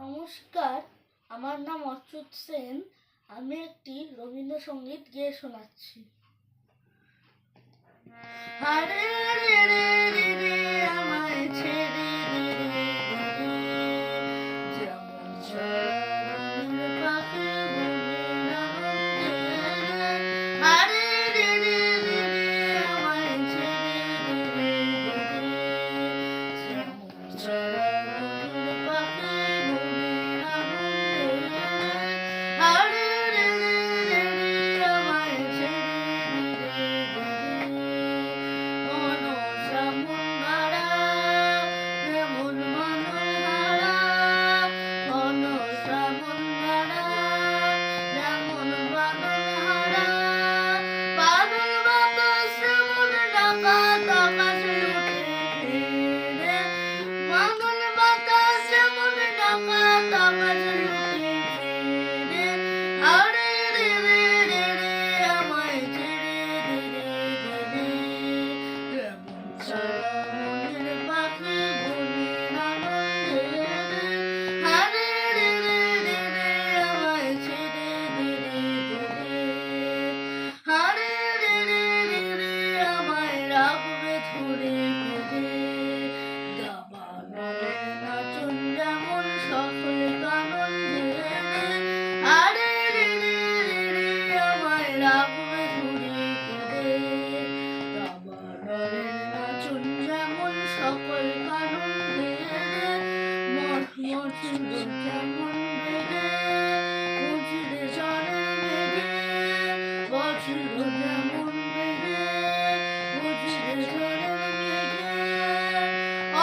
নমস্কার, আমার নাম অচ্যুত সেন। আমি একটি রবীন্দ্রসঙ্গীত গেয়ে শোনাচ্ছি। আরে রে রে রে রে আমায় ছেড়ে দে রে যেমন চড়ুইয়ের পাখি মনের আনন্দে। আরে রে রে রে রে আমায় ছেড়ে দে রে যেমন চড়ুইয়ের পাখি মনের আনন্দে। আরে রে রে রে রে আমায় ছেড়ে দে রে সকল কারণ যেমন বেড়ে বুঝলে চলে বেড়ে বছর যেমন বেড়ে বুঝলে চলে বেড়ে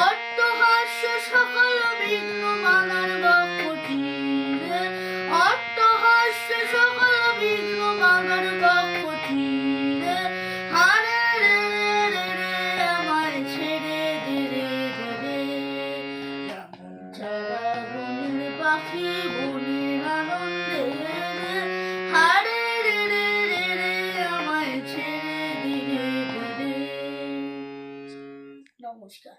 অট্টহাস্য সকল বিঘ্ন মানার বক্ষটিরে অট্টহাস্য সকল বিঘ্ন মানার বক্ষটিরে হারে রে রে রে আমায় ছেড়ে দে রে রে যেমন ছাড়া বনের পাখি বনের আনন্দে রে হারে রে রে রে রে আমায় ছেড়ে দে রে রে। নমস্কার।